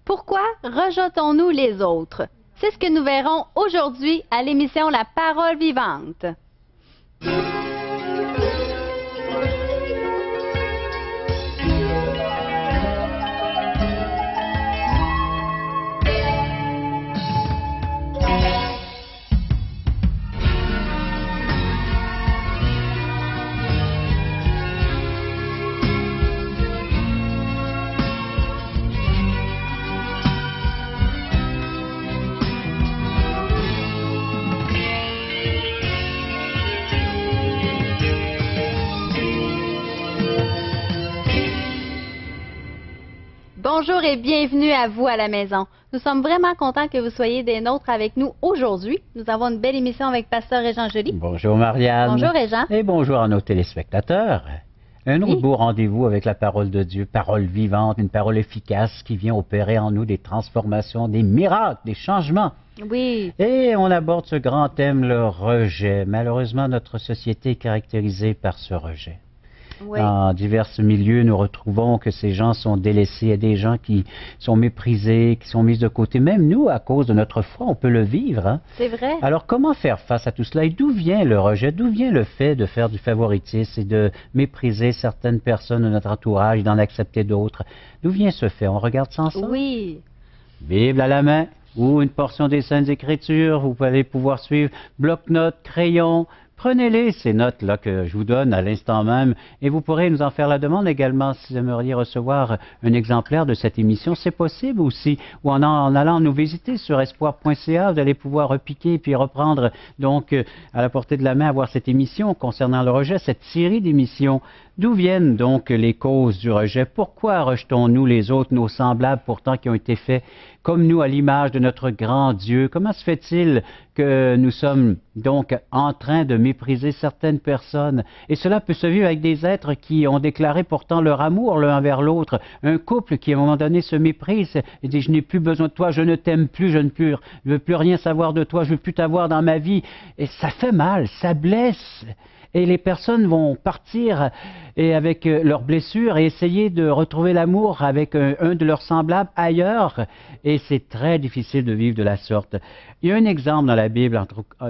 Pourquoi rejetons-nous les autres? C'est ce que nous verrons aujourd'hui à l'émission La Parole vivante. Bonjour et bienvenue à vous à la maison. Nous sommes vraiment contents que vous soyez des nôtres avec nous aujourd'hui. Nous avons une belle émission avec Pasteur Régent Joly. Bonjour Marianne. Bonjour Régent. Et bonjour à nos téléspectateurs. Un autre beau rendez-vous avec la parole de Dieu, parole vivante, une parole efficace qui vient opérer en nous des transformations, des miracles, des changements. Oui. Et on aborde ce grand thème, le rejet. Malheureusement, notre société est caractérisée par ce rejet. Oui. Dans divers milieux, nous retrouvons que ces gens sont délaissés. Il y a des gens qui sont méprisés, qui sont mis de côté. Même nous, à cause de notre foi, on peut le vivre. Hein? C'est vrai. Alors, comment faire face à tout cela? Et d'où vient le rejet? D'où vient le fait de faire du favoritisme et de mépriser certaines personnes de notre entourage et d'en accepter d'autres? D'où vient ce fait? On regarde ça ensemble? Oui. Bible à la main ou une portion des Saintes Écritures. Vous allez pouvoir suivre bloc-notes, crayon. Prenez-les, ces notes-là que je vous donne à l'instant même, et vous pourrez nous en faire la demande également si vous aimeriez recevoir un exemplaire de cette émission. C'est possible aussi, ou en allant nous visiter sur espoir.ca, vous allez pouvoir repiquer puis reprendre donc à la portée de la main avoir cette émission concernant le rejet, cette série d'émissions. D'où viennent donc les causes du rejet? Pourquoi rejetons-nous les autres, nos semblables pourtant qui ont été faits comme nous à l'image de notre grand Dieu? Comment se fait-il que nous sommes donc en train de mépriser certaines personnes? Et cela peut se vivre avec des êtres qui ont déclaré pourtant leur amour l'un envers l'autre. Un couple qui à un moment donné se méprise et dit « je n'ai plus besoin de toi, je ne t'aime plus, je ne veux plus rien savoir de toi, je ne veux plus t'avoir dans ma vie ». Et ça fait mal, ça blesse. Et les personnes vont partir et avec leurs blessures et essayer de retrouver l'amour avec un de leurs semblables ailleurs. Et c'est très difficile de vivre de la sorte. Il y a un exemple dans la Bible,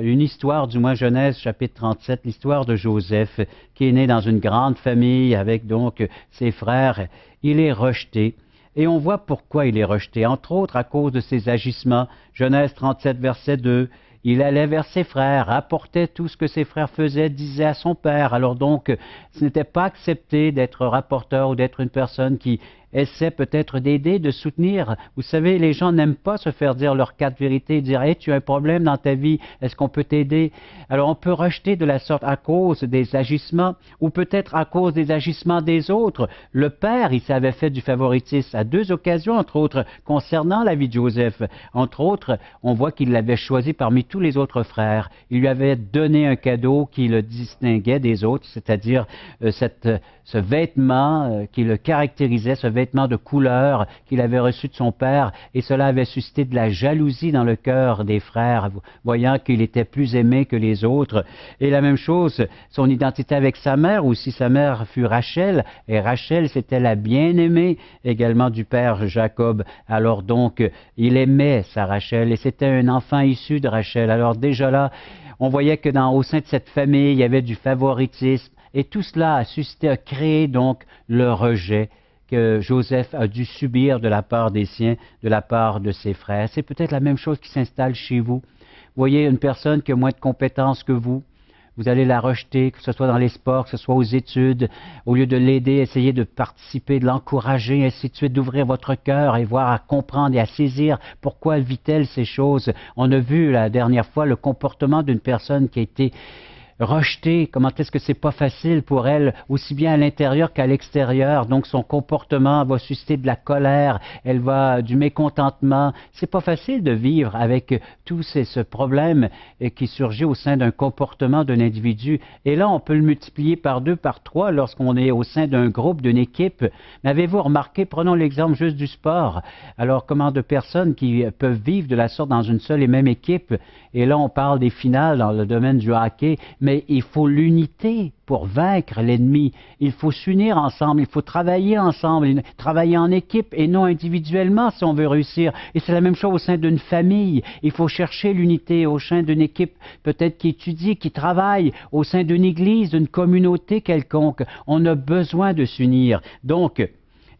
une histoire, du moins Genèse chapitre 37, l'histoire de Joseph, qui est né dans une grande famille avec donc ses frères. Il est rejeté. Et on voit pourquoi il est rejeté, entre autres à cause de ses agissements. Genèse 37, verset 2. Il allait vers ses frères, apportait tout ce que ses frères faisaient, disait à son père. Alors donc, ce n'était pas accepté d'être rapporteur ou d'être une personne qui essaie peut-être d'aider, de soutenir. Vous savez, les gens n'aiment pas se faire dire leur quatre vérités, dire « Hey, tu as un problème dans ta vie, est-ce qu'on peut t'aider ?» Alors on peut rejeter de la sorte à cause des agissements ou peut-être à cause des agissements des autres. Le père, il s'avait fait du favoritisme à deux occasions, entre autres, concernant la vie de Joseph. Entre autres, on voit qu'il l'avait choisi parmi tous les autres frères. Il lui avait donné un cadeau qui le distinguait des autres, c'est-à-dire ce vêtement qui le caractérisait, ce vêtement de couleur qu'il avait reçu de son père, et cela avait suscité de la jalousie dans le cœur des frères, voyant qu'il était plus aimé que les autres. Et la même chose, son identité avec sa mère, ou si sa mère fut Rachel, et Rachel c'était la bien-aimée également du père Jacob. Alors donc, il aimait sa Rachel, et c'était un enfant issu de Rachel. Alors déjà là, on voyait que au sein de cette famille, il y avait du favoritisme, et tout cela a suscité, a créé donc le rejet que Joseph a dû subir de la part des siens, de la part de ses frères. C'est peut-être la même chose qui s'installe chez vous. Vous voyez une personne qui a moins de compétences que vous allez la rejeter, que ce soit dans les sports, que ce soit aux études. Au lieu de l'aider, essayez de participer, de l'encourager, ainsi de suite, d'ouvrir votre cœur et voir à comprendre et à saisir pourquoi vit-elle ces choses. On a vu la dernière fois le comportement d'une personne qui a été rejetée, comment est-ce que c'est pas facile pour elle, aussi bien à l'intérieur qu'à l'extérieur. Donc son comportement va susciter de la colère, elle va du mécontentement. C'est pas facile de vivre avec tout ce problème qui surgit au sein d'un comportement d'un individu. Et là, on peut le multiplier par 2, par 3 lorsqu'on est au sein d'un groupe, d'une équipe. Mais avez-vous remarqué, prenons l'exemple juste du sport. Alors, comment de personnes qui peuvent vivre de la sorte dans une seule et même équipe, et là, on parle des finales dans le domaine du hockey, mais il faut l'unité pour vaincre l'ennemi. Il faut s'unir ensemble, il faut travailler ensemble, travailler en équipe et non individuellement si on veut réussir. Et c'est la même chose au sein d'une famille. Il faut chercher l'unité au sein d'une équipe peut-être qui étudie, qui travaille, au sein d'une église, d'une communauté quelconque. On a besoin de s'unir. Donc,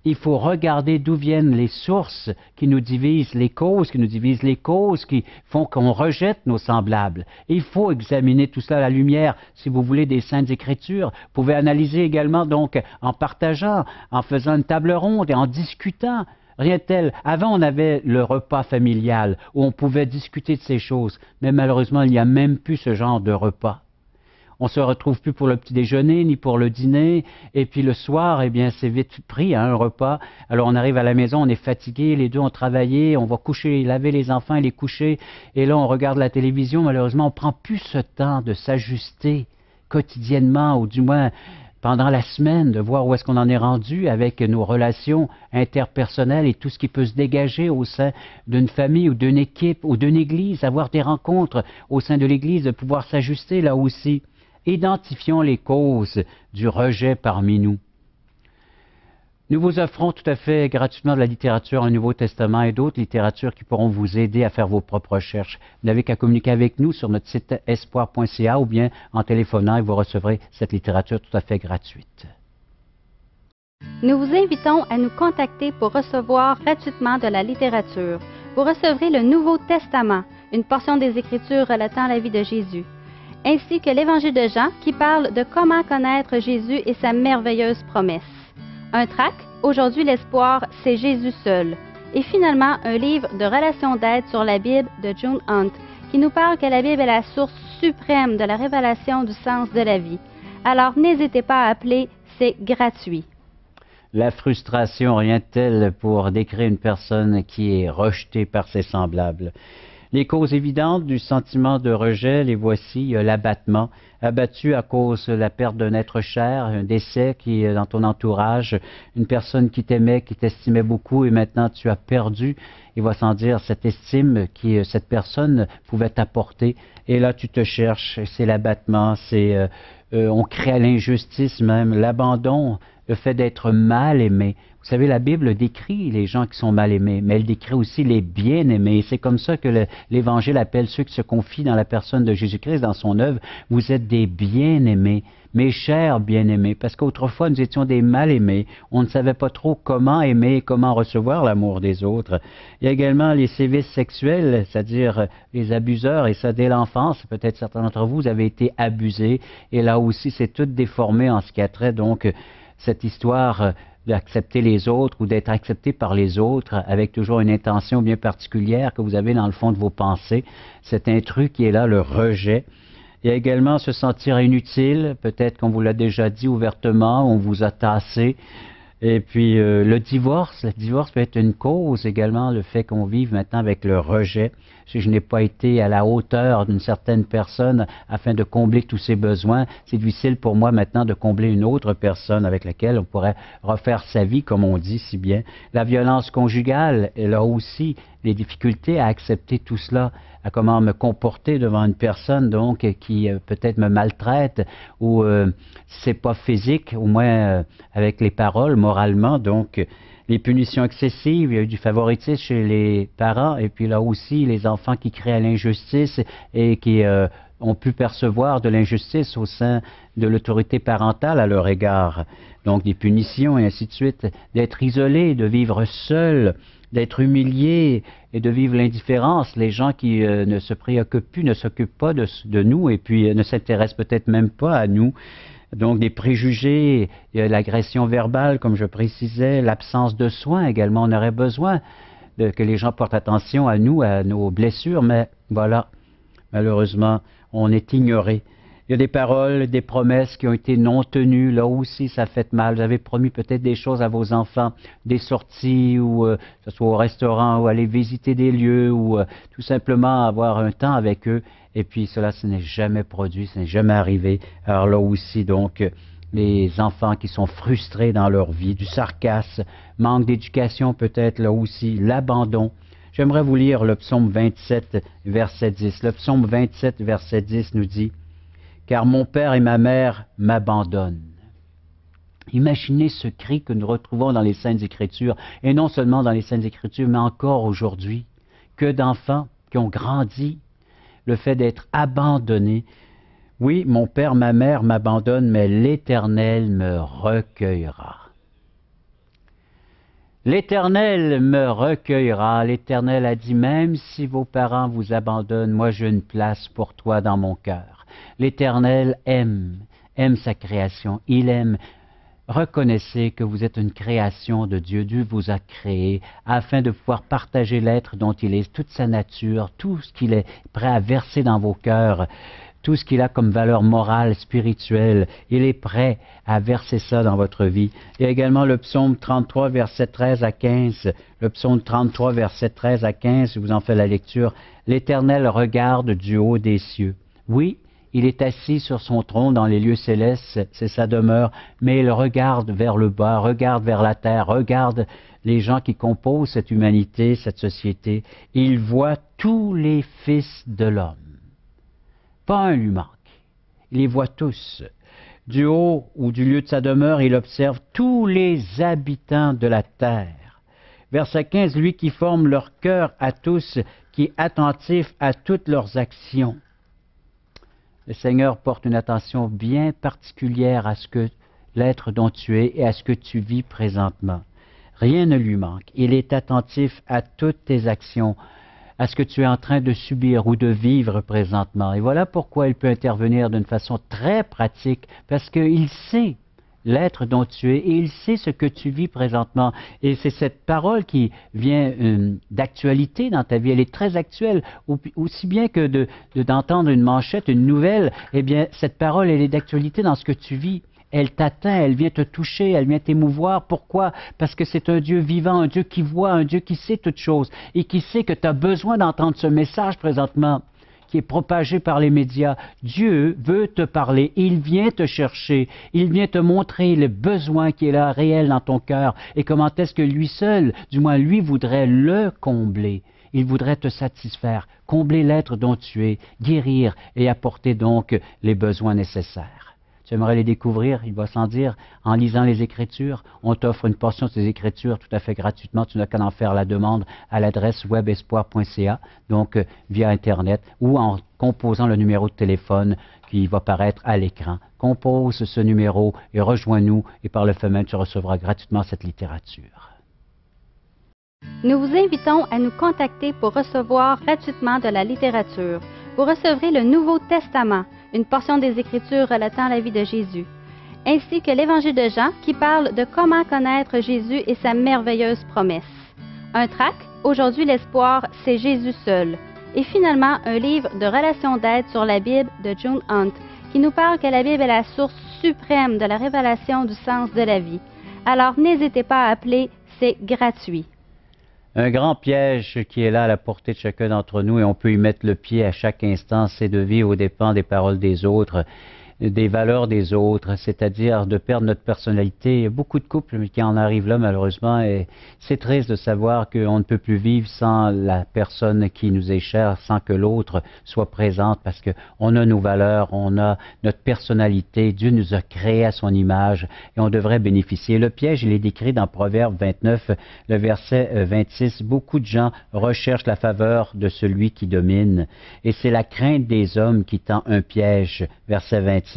il faut regarder d'où viennent les sources qui nous divisent, les causes qui nous divisent, les causes qui font qu'on rejette nos semblables. Il faut examiner tout cela à la lumière, si vous voulez, des Saintes Écritures. Vous pouvez analyser également, donc, en partageant, en faisant une table ronde et en discutant. Rien de tel. Avant, on avait le repas familial où on pouvait discuter de ces choses, mais malheureusement, il n'y a même plus ce genre de repas. On ne se retrouve plus pour le petit déjeuner, ni pour le dîner. Et puis le soir, eh bien, c'est vite pris, hein, un repas. Alors on arrive à la maison, on est fatigué, les deux ont travaillé, on va coucher, laver les enfants et les coucher. Et là, on regarde la télévision. Malheureusement, on ne prend plus ce temps de s'ajuster quotidiennement, ou du moins pendant la semaine, de voir où est-ce qu'on en est rendu avec nos relations interpersonnelles et tout ce qui peut se dégager au sein d'une famille ou d'une équipe ou d'une église, avoir des rencontres au sein de l'église, de pouvoir s'ajuster là aussi. Identifions les causes du rejet parmi nous. Nous vous offrons tout à fait gratuitement de la littérature, un Nouveau Testament et d'autres littératures qui pourront vous aider à faire vos propres recherches. Vous n'avez qu'à communiquer avec nous sur notre site espoir.ca ou bien en téléphonant et vous recevrez cette littérature tout à fait gratuite. Nous vous invitons à nous contacter pour recevoir gratuitement de la littérature. Vous recevrez le Nouveau Testament, une portion des Écritures relatant la vie de Jésus, ainsi que l'Évangile de Jean qui parle de comment connaître Jésus et sa merveilleuse promesse. Un tract, Aujourd'hui l'espoir, c'est Jésus seul. Et finalement, un livre de relations d'aide sur la Bible de June Hunt, qui nous parle que la Bible est la source suprême de la révélation du sens de la vie. Alors n'hésitez pas à appeler, c'est gratuit. La frustration, rien de tel pour décrire une personne qui est rejetée par ses semblables. Les causes évidentes du sentiment de rejet, les voici, l'abattement, abattu à cause de la perte d'un être cher, un décès qui est dans ton entourage, une personne qui t'aimait, qui t'estimait beaucoup et maintenant tu as perdu, il va sans dire cette estime que cette personne pouvait t'apporter et là tu te cherches, c'est l'abattement, c'est on crée à l'injustice même, l'abandon, le fait d'être mal aimé. Vous savez, la Bible décrit les gens qui sont mal aimés, mais elle décrit aussi les bien-aimés. C'est comme ça que l'Évangile appelle ceux qui se confient dans la personne de Jésus-Christ, dans son œuvre. Vous êtes des bien-aimés, mes chers bien-aimés, parce qu'autrefois nous étions des mal-aimés. On ne savait pas trop comment aimer, comment recevoir l'amour des autres. Il y a également les sévices sexuels, c'est-à-dire les abuseurs, et ça dès l'enfance. Peut-être certains d'entre vous avez été abusés, et là aussi c'est tout déformé en ce qui a trait donc cette histoire d'accepter les autres ou d'être accepté par les autres avec toujours une intention bien particulière que vous avez dans le fond de vos pensées. Cet intrus qui est là, le rejet. Il y a également se sentir inutile, peut-être qu'on vous l'a déjà dit ouvertement, on vous a tassé. Et puis le divorce peut être une cause également, le fait qu'on vive maintenant avec le rejet. Si je n'ai pas été à la hauteur d'une certaine personne afin de combler tous ses besoins, c'est difficile pour moi maintenant de combler une autre personne avec laquelle on pourrait refaire sa vie, comme on dit si bien. La violence conjugale, elle a aussi les difficultés à accepter tout cela, à comment me comporter devant une personne donc qui peut-être me maltraite ou si c'est pas physique, au moins avec les paroles, moralement, donc les punitions excessives, il y a eu du favoritisme chez les parents et puis là aussi les enfants qui créent à l'injustice et qui ont pu percevoir de l'injustice au sein de l'autorité parentale à leur égard. Donc des punitions et ainsi de suite, d'être isolé, de vivre seul, d'être humilié et de vivre l'indifférence, les gens qui ne se préoccupent plus, ne s'occupent pas de nous et puis ne s'intéressent peut-être même pas à nous. Donc des préjugés, l'agression verbale, comme je précisais, l'absence de soins également. On aurait besoin que les gens portent attention à nous, à nos blessures, mais voilà, malheureusement, on est ignoré. Il y a des paroles, des promesses qui ont été non tenues. Là aussi, ça fait mal. Vous avez promis peut-être des choses à vos enfants, des sorties, ou que ce soit au restaurant, ou aller visiter des lieux, ou tout simplement avoir un temps avec eux. Et puis cela, ce n'est jamais produit, ce n'est jamais arrivé. Alors là aussi, donc, les enfants qui sont frustrés dans leur vie, du sarcasme, manque d'éducation peut-être, là aussi, l'abandon. J'aimerais vous lire le psaume 27, verset 10. Le psaume 27, verset 10 nous dit: « car mon père et ma mère m'abandonnent. Imaginez ce cri que nous retrouvons dans les Saintes Écritures, et non seulement dans les Saintes Écritures, mais encore aujourd'hui. Que d'enfants qui ont grandi, le fait d'être abandonnés. Oui, mon père, ma mère m'abandonnent, mais l'Éternel me recueillera. L'Éternel me recueillera. L'Éternel a dit, même si vos parents vous abandonnent, moi j'ai une place pour toi dans mon cœur. L'Éternel aime sa création. Il aime. Reconnaissez que vous êtes une création de Dieu. Dieu vous a créé afin de pouvoir partager l'être dont il est, toute sa nature, tout ce qu'il est prêt à verser dans vos cœurs, tout ce qu'il a comme valeur morale, spirituelle. Il est prêt à verser ça dans votre vie. Il y a également le psaume 33, verset 13 à 15. Le psaume 33, verset 13 à 15, je vous en fais la lecture. L'Éternel regarde du haut des cieux. Oui, il est assis sur son trône dans les lieux célestes, c'est sa demeure, mais il regarde vers le bas, regarde vers la terre, regarde les gens qui composent cette humanité, cette société. Il voit tous les fils de l'homme. Pas un lui manque. Il les voit tous. Du haut ou du lieu de sa demeure, il observe tous les habitants de la terre. Verset 15, lui qui forme leur cœur à tous, qui est attentif à toutes leurs actions. Le Seigneur porte une attention bien particulière à ce que l'être dont tu es et à ce que tu vis présentement. Rien ne lui manque. Il est attentif à toutes tes actions, à ce que tu es en train de subir ou de vivre présentement. Et voilà pourquoi il peut intervenir d'une façon très pratique, parce qu'il sait l'être dont tu es, et il sait ce que tu vis présentement. Et c'est cette parole qui vient d'actualité dans ta vie. Elle est très actuelle, aussi bien que d'entendre une manchette, une nouvelle. Eh bien, cette parole, elle est d'actualité dans ce que tu vis. Elle t'atteint, elle vient te toucher, elle vient t'émouvoir. Pourquoi? Parce que c'est un Dieu vivant, un Dieu qui voit, un Dieu qui sait toutes choses et qui sait que tu as besoin d'entendre ce message présentement qui est propagé par les médias. Dieu veut te parler, il vient te chercher, il vient te montrer le besoin qui est là réel dans ton cœur et comment est-ce que lui seul, du moins lui, voudrait le combler. Il voudrait te satisfaire, combler l'être dont tu es, guérir et apporter donc les besoins nécessaires. Tu aimerais les découvrir, il va sans dire, en lisant les Écritures. On t'offre une portion de ces Écritures tout à fait gratuitement. Tu n'as qu'à en faire la demande à l'adresse webespoir.ca, donc via Internet, ou en composant le numéro de téléphone qui va paraître à l'écran. Compose ce numéro et rejoins-nous, et par le fait même, tu recevras gratuitement cette littérature. Nous vous invitons à nous contacter pour recevoir gratuitement de la littérature. Vous recevrez le Nouveau Testament, une portion des Écritures relatant la vie de Jésus, ainsi que l'Évangile de Jean qui parle de comment connaître Jésus et sa merveilleuse promesse. Un tract, Aujourd'hui l'espoir, c'est Jésus seul. Et finalement, un livre de relations d'aide sur la Bible de June Hunt qui nous parle que la Bible est la source suprême de la révélation du sens de la vie. Alors n'hésitez pas à appeler, c'est gratuit. Un grand piège qui est là à la portée de chacun d'entre nous, et on peut y mettre le pied à chaque instant, c'est de vivre aux dépens des paroles des autres, des valeurs des autres, c'est-à-dire de perdre notre personnalité. Il y a beaucoup de couples qui en arrivent là, malheureusement, et c'est triste de savoir qu'on ne peut plus vivre sans la personne qui nous est chère, sans que l'autre soit présente, parce qu'on a nos valeurs, on a notre personnalité, Dieu nous a créés à son image, et on devrait bénéficier. Le piège, il est décrit dans Proverbe 29, le verset 26. Beaucoup de gens recherchent la faveur de celui qui domine, et c'est la crainte des hommes qui tend un piège, verset 25.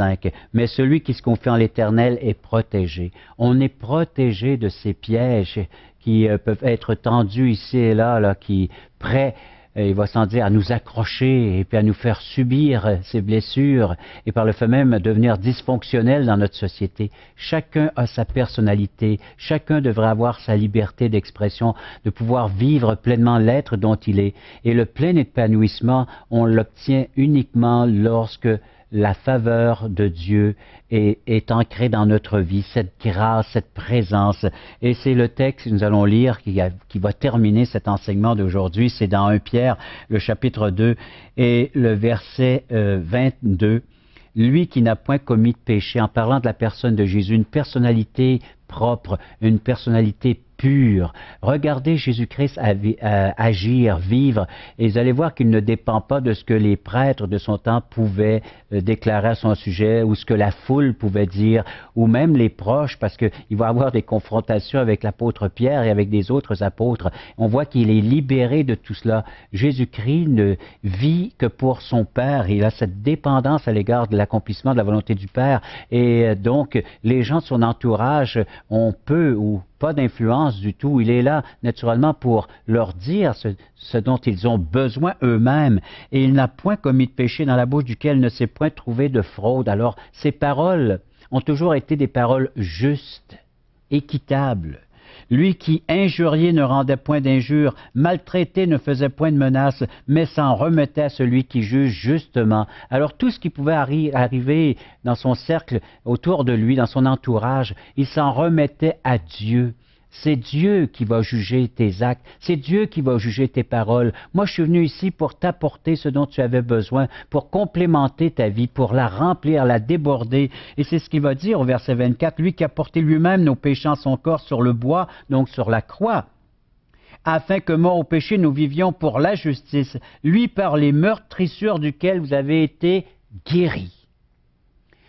Mais celui qui se confie en l'Éternel est protégé. On est protégé de ces pièges qui peuvent être tendus ici et là qui prêts, il va sans dire, à nous accrocher et puis à nous faire subir ces blessures et par le fait même devenir dysfonctionnels dans notre société. Chacun a sa personnalité, chacun devrait avoir sa liberté d'expression, de pouvoir vivre pleinement l'être dont il est. Et le plein épanouissement, on l'obtient uniquement lorsque la faveur de Dieu est ancrée dans notre vie, cette grâce, cette présence. Et c'est le texte que nous allons lire qui va terminer cet enseignement d'aujourd'hui. C'est dans 1 Pierre, le chapitre 2 et le verset 22. Lui qui n'a point commis de péché, en parlant de la personne de Jésus, une personnalité propre, une personnalité pur. Regardez Jésus-Christ agir, vivre, et vous allez voir qu'il ne dépend pas de ce que les prêtres de son temps pouvaient déclarer à son sujet, ou ce que la foule pouvait dire, ou même les proches, parce qu'il va avoir des confrontations avec l'apôtre Pierre et avec des autres apôtres. On voit qu'il est libéré de tout cela. Jésus-Christ ne vit que pour son Père. Il a cette dépendance à l'égard de l'accomplissement de la volonté du Père. Et donc, les gens de son entourage ont peu ou pas d'influence du tout. Il est là, naturellement, pour leur dire ce dont ils ont besoin eux-mêmes. Et il n'a point commis de péché dans la bouche duquel ne s'est point trouvé de fraude. Alors, ces paroles ont toujours été des paroles justes, équitables. Lui qui, injurié, ne rendait point d'injures, maltraité, ne faisait point de menaces, mais s'en remettait à celui qui juge justement. Alors tout ce qui pouvait arriver dans son cercle, autour de lui, dans son entourage, il s'en remettait à Dieu. C'est Dieu qui va juger tes actes, c'est Dieu qui va juger tes paroles. Moi, je suis venu ici pour t'apporter ce dont tu avais besoin, pour complémenter ta vie, pour la remplir, la déborder. Et c'est ce qu'il va dire au verset 24, lui qui a porté lui-même nos péchés en son corps sur le bois, donc sur la croix, afin que mort au péché, nous vivions pour la justice, lui par les meurtrissures duquel vous avez été guéris.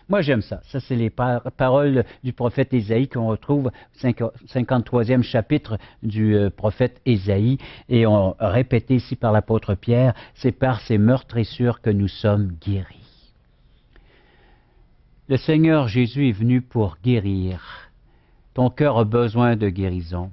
Moi, j'aime ça. Ça, c'est les paroles du prophète Ésaïe qu'on retrouve au 53e chapitre du prophète Ésaïe. Et on répété ici par l'apôtre Pierre, c'est par ces meurtrissures que nous sommes guéris. Le Seigneur Jésus est venu pour guérir. Ton cœur a besoin de guérison.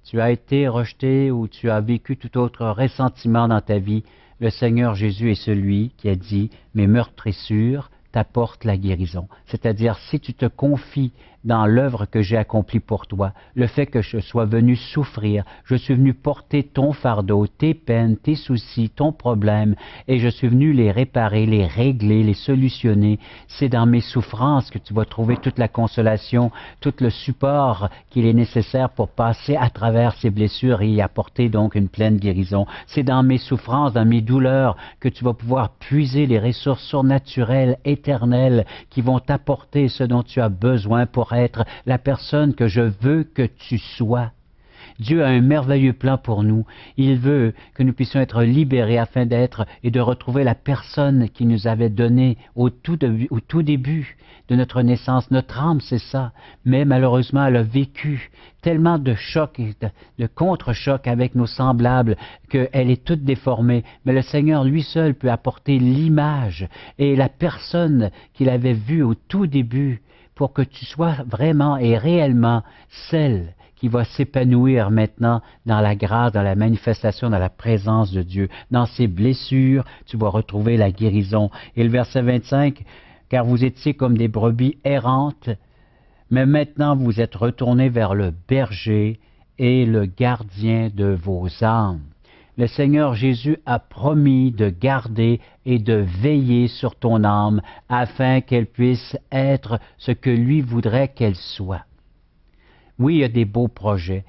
Tu as été rejeté ou tu as vécu tout autre ressentiment dans ta vie. Le Seigneur Jésus est celui qui a dit « Mes meurtrissures t'apporte la guérison. » C'est-à-dire, si tu te confies dans l'œuvre que j'ai accomplie pour toi, le fait que je sois venu souffrir, je suis venu porter ton fardeau, tes peines, tes soucis, ton problème, et je suis venu les réparer, les régler, les solutionner. C'est dans mes souffrances que tu vas trouver toute la consolation, tout le support qu'il est nécessaire pour passer à travers ces blessures et y apporter donc une pleine guérison. C'est dans mes souffrances, dans mes douleurs, que tu vas pouvoir puiser les ressources surnaturelles, éternelles, qui vont t'apporter ce dont tu as besoin pour être la personne que je veux que tu sois. Dieu a un merveilleux plan pour nous. Il veut que nous puissions être libérés afin d'être et de retrouver la personne qu'il nous avait donnée au tout début de notre naissance. Notre âme, c'est ça. Mais malheureusement, elle a vécu tellement de chocs et de contre-chocs avec nos semblables qu'elle est toute déformée. Mais le Seigneur, lui seul, peut apporter l'image et la personne qu'il avait vue au tout début pour que tu sois vraiment et réellement celle qui va s'épanouir maintenant dans la grâce, dans la manifestation, dans la présence de Dieu. Dans ses blessures, tu vas retrouver la guérison. Et le verset 25, « Car vous étiez comme des brebis errantes, mais maintenant vous êtes retournés vers le berger et le gardien de vos âmes. » Le Seigneur Jésus a promis de garder et de veiller sur ton âme afin qu'elle puisse être ce que lui voudrait qu'elle soit. Oui, il y a des beaux projets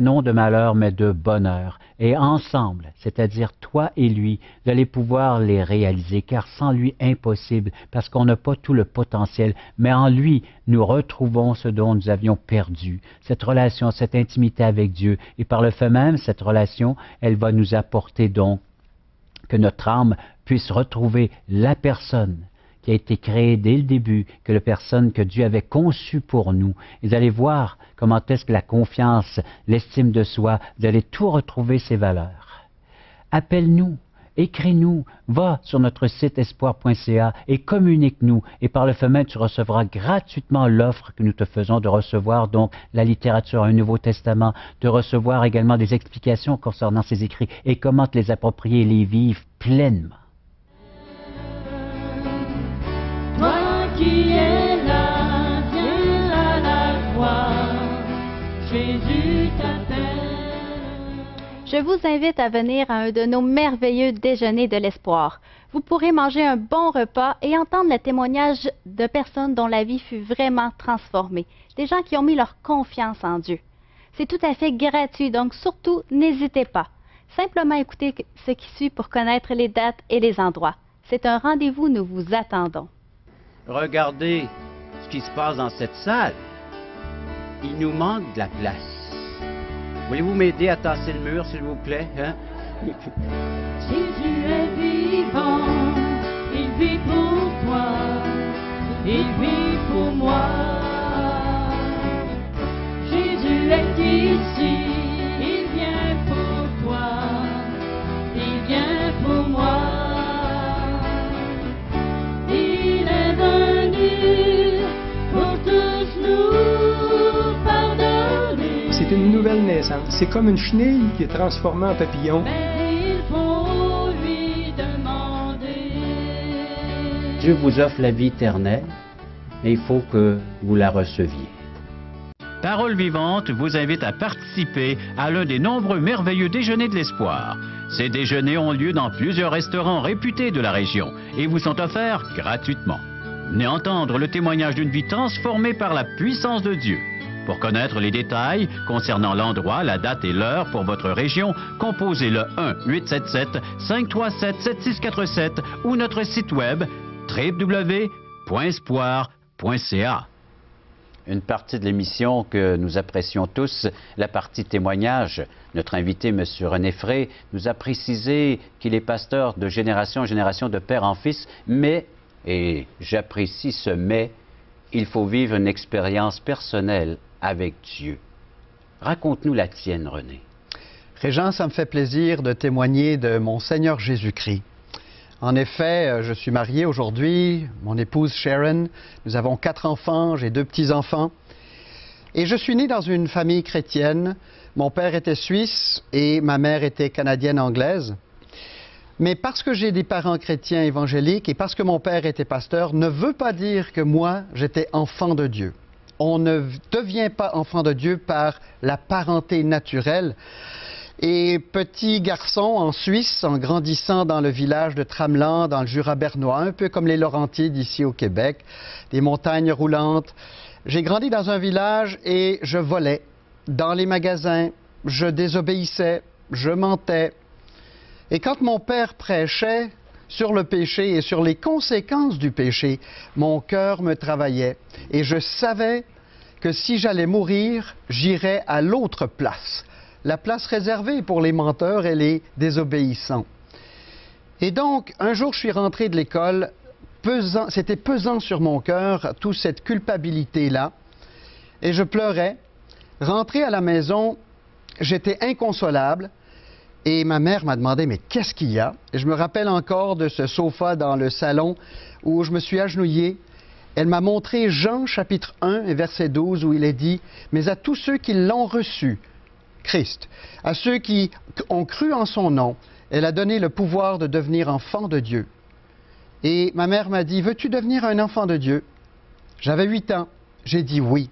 non de malheur mais de bonheur. Et ensemble, c'est-à-dire toi et lui, vous allez pouvoir les réaliser, car sans lui, impossible, parce qu'on n'a pas tout le potentiel. Mais en lui, nous retrouvons ce dont nous avions perdu, cette relation, cette intimité avec Dieu. Et par le fait même, cette relation, elle va nous apporter donc que notre âme puisse retrouver la personne qui a été créée dès le début, que la personne que Dieu avait conçue pour nous. Et vous allez voir comment est-ce que la confiance, l'estime de soi, vous allez tout retrouver ces valeurs. Appelle-nous, écris-nous, va sur notre site espoir.ca et communique-nous. Et par le fait même, tu recevras gratuitement l'offre que nous te faisons de recevoir donc la littérature, un Nouveau Testament, de recevoir également des explications concernant ces écrits et comment te les approprier et les vivre pleinement. Qui est là, viens à la croix, Jésus t'appelle. Je vous invite à venir à un de nos merveilleux déjeuners de l'espoir. Vous pourrez manger un bon repas et entendre le témoignage de personnes dont la vie fut vraiment transformée, des gens qui ont mis leur confiance en Dieu. C'est tout à fait gratuit, donc surtout n'hésitez pas. Simplement écoutez ce qui suit pour connaître les dates et les endroits. C'est un rendez-vous, nous vous attendons. Regardez ce qui se passe dans cette salle. Il nous manque de la place. Voulez-vous m'aider à tasser le mur, s'il vous plaît? Hein? Jésus est vivant, il vit pour toi, il vit pour moi. Jésus est ici, il vient pour toi, il vient pour moi. Il est venu pour tous nous pardonner. C'est une nouvelle naissance. C'est comme une chenille qui est transformée en papillon. Mais il faut lui demander. Dieu vous offre la vie éternelle, et il faut que vous la receviez. Parole vivante vous invite à participer à l'un des nombreux merveilleux déjeuners de l'espoir. Ces déjeuners ont lieu dans plusieurs restaurants réputés de la région et vous sont offerts gratuitement. Venez entendre le témoignage d'une vie transformée par la puissance de Dieu. Pour connaître les détails concernant l'endroit, la date et l'heure pour votre région, composez le 1-877-537-7647 ou notre site web www.espoir.ca. Une partie de l'émission que nous apprécions tous, la partie témoignage. Notre invité, M. René Frey, nous a précisé qu'il est pasteur de génération en génération, de père en fils, mais, et j'apprécie ce mais, il faut vivre une expérience personnelle avec Dieu. Raconte-nous la tienne, René. Régent, ça me fait plaisir de témoigner de mon Seigneur Jésus-Christ. En effet, je suis marié aujourd'hui, mon épouse Sharon, nous avons 4 enfants, j'ai 2 petits-enfants. Et je suis né dans une famille chrétienne. Mon père était suisse et ma mère était canadienne-anglaise. Mais parce que j'ai des parents chrétiens évangéliques et parce que mon père était pasteur, ne veut pas dire que moi, j'étais enfant de Dieu. On ne devient pas enfant de Dieu par la parenté naturelle. Et petit garçon en Suisse, en grandissant dans le village de Tramelan, dans le Jura bernois, un peu comme les Laurentides ici au Québec, des montagnes roulantes. J'ai grandi dans un village et je volais dans les magasins, je désobéissais, je mentais. Et quand mon père prêchait sur le péché et sur les conséquences du péché, mon cœur me travaillait et je savais que si j'allais mourir, j'irais à l'autre place. La place réservée pour les menteurs et les désobéissants. Et donc, un jour, je suis rentré de l'école, c'était pesant sur mon cœur, toute cette culpabilité-là, et je pleurais. Rentré à la maison, j'étais inconsolable, et ma mère m'a demandé « Mais qu'est-ce qu'il y a ?» Et je me rappelle encore de ce sofa dans le salon où je me suis agenouillé. Elle m'a montré Jean chapitre 1 et verset 12 où il est dit « Mais à tous ceux qui l'ont reçu, Christ, à ceux qui ont cru en son nom, elle a donné le pouvoir de devenir enfant de Dieu. » Et ma mère m'a dit, « Veux-tu devenir un enfant de Dieu? » J'avais 8 ans. J'ai dit oui.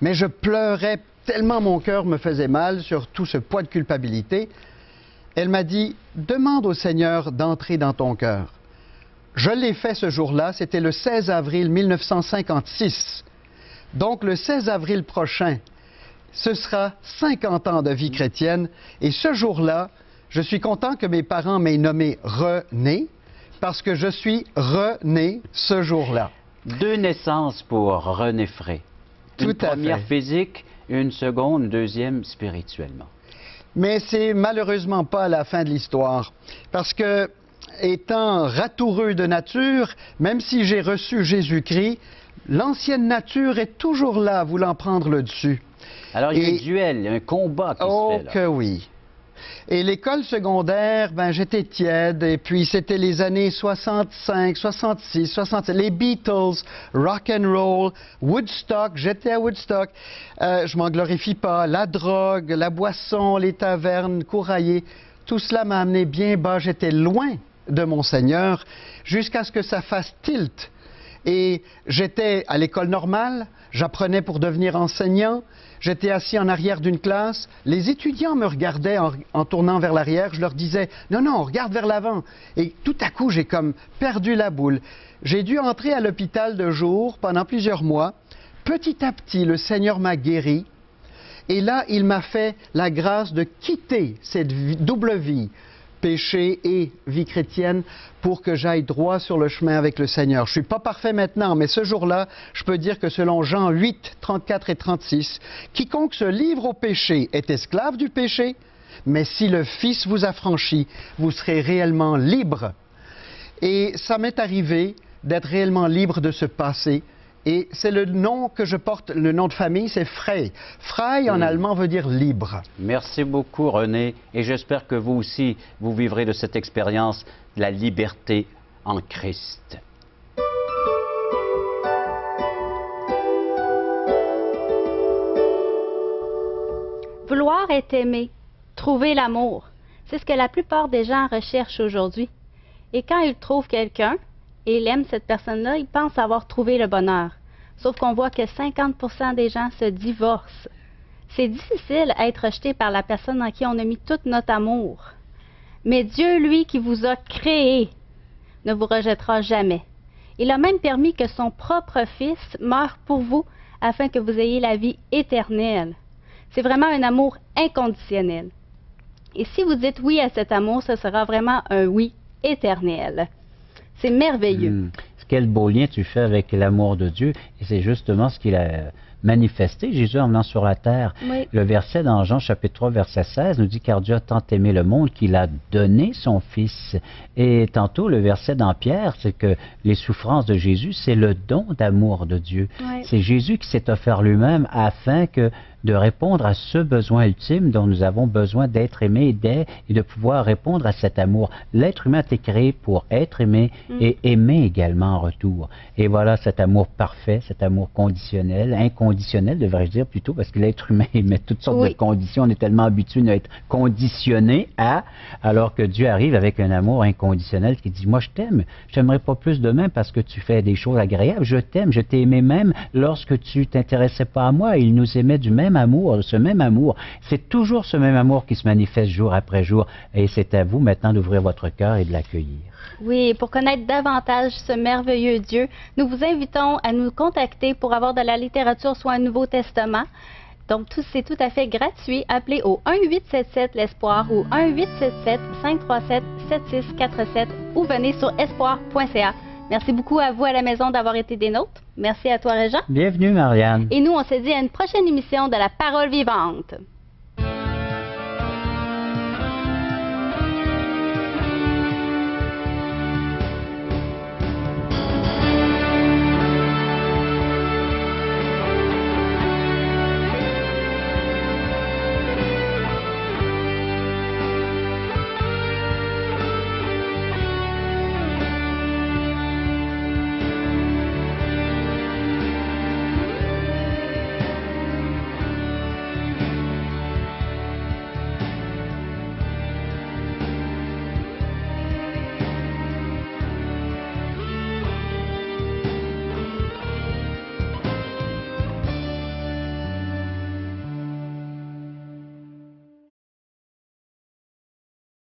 Mais je pleurais tellement mon cœur me faisait mal sur tout ce poids de culpabilité. Elle m'a dit, « Demande au Seigneur d'entrer dans ton cœur. » Je l'ai fait ce jour-là, c'était le 16 avril 1956. Donc le 16 avril prochain, ce sera 50 ans de vie chrétienne. Et ce jour-là, je suis content que mes parents m'aient nommé René, parce que je suis rené ce jour-là. 2 naissances pour René Frey. Une première physique, une seconde, une deuxième spirituellement. Mais c'est malheureusement pas la fin de l'histoire. Parce que, étant ratoureux de nature, même si j'ai reçu Jésus-Christ, l'ancienne nature est toujours là, voulant prendre le dessus. Alors, il y a un duel, un combat qui se fait là. Oh que oui. Et l'école secondaire, j'étais tiède, et puis c'était les années 65, 66, 67, les Beatles, rock and roll, Woodstock, j'étais à Woodstock, je m'en glorifie pas, la drogue, la boisson, les tavernes, courailler, tout cela m'a amené bien bas, j'étais loin de mon Seigneur, jusqu'à ce que ça fasse tilt. Et j'étais à l'école normale, j'apprenais pour devenir enseignant, j'étais assis en arrière d'une classe, les étudiants me regardaient en tournant vers l'arrière, je leur disais « Non, non, regarde vers l'avant ». Et tout à coup, j'ai comme perdu la boule. J'ai dû entrer à l'hôpital de jour pendant plusieurs mois. Petit à petit, le Seigneur m'a guéri. Et là, il m'a fait la grâce de quitter cette double vie péché et vie chrétienne pour que j'aille droit sur le chemin avec le Seigneur. Je ne suis pas parfait maintenant, mais ce jour-là, je peux dire que selon Jean 8, 34 et 36, quiconque se livre au péché est esclave du péché, mais si le Fils vous affranchit, vous serez réellement libre. Et ça m'est arrivé d'être réellement libre de ce passé. Et c'est le nom que je porte, le nom de famille, c'est Frey. Frey en allemand veut dire libre. Merci beaucoup, René, et j'espère que vous aussi, vous vivrez de cette expérience de la liberté en Christ. Vouloir est aimer, trouver l'amour. C'est ce que la plupart des gens recherchent aujourd'hui. Et quand ils trouvent quelqu'un, et il aime cette personne-là, il pense avoir trouvé le bonheur. Sauf qu'on voit que 50% des gens se divorcent. C'est difficile à être rejeté par la personne en qui on a mis tout notre amour. Mais Dieu, lui, qui vous a créé, ne vous rejettera jamais. Il a même permis que son propre Fils meure pour vous afin que vous ayez la vie éternelle. C'est vraiment un amour inconditionnel. Et si vous dites oui à cet amour, ce sera vraiment un oui éternel. C'est merveilleux. Quel beau lien tu fais avec l'amour de Dieu. Et c'est justement ce qu'il a manifesté, Jésus en venant sur la terre. Oui. Le verset dans Jean chapitre 3, verset 16 nous dit « Car Dieu a tant aimé le monde qu'il a donné son Fils ». Et tantôt, le verset dans Pierre, c'est que les souffrances de Jésus, c'est le don d'amour de Dieu. Oui. C'est Jésus qui s'est offert lui-même afin de répondre à ce besoin ultime dont nous avons besoin d'être aimés et de pouvoir répondre à cet amour. L'être humain a été créé pour être aimé et aimer également en retour. Et voilà cet amour parfait, cet amour conditionnel, inconditionnel devrais-je dire plutôt, parce que l'être humain met toutes sortes de conditions. On est tellement habitué à être conditionné à, alors que Dieu arrive avec un amour inconditionnel qui dit « Moi je t'aime, je t'aimerais pas plus demain parce que tu fais des choses agréables, je t'aime, je t'ai aimé même lorsque tu t'intéressais pas à moi. » Il nous aimait du même amour, ce même amour. C'est toujours ce même amour qui se manifeste jour après jour. Et c'est à vous maintenant d'ouvrir votre cœur et de l'accueillir. Oui, pour connaître davantage ce merveilleux Dieu, nous vous invitons à nous contacter pour avoir de la littérature soit un Nouveau Testament. Donc, c'est tout à fait gratuit. Appelez au 1-877-l'Espoir ou 1-877-537-7647 ou venez sur espoir.ca. Merci beaucoup à vous à la maison d'avoir été des nôtres. Merci à toi, Régent. Bienvenue, Marianne. Et nous, on se dit à une prochaine émission de La Parole vivante.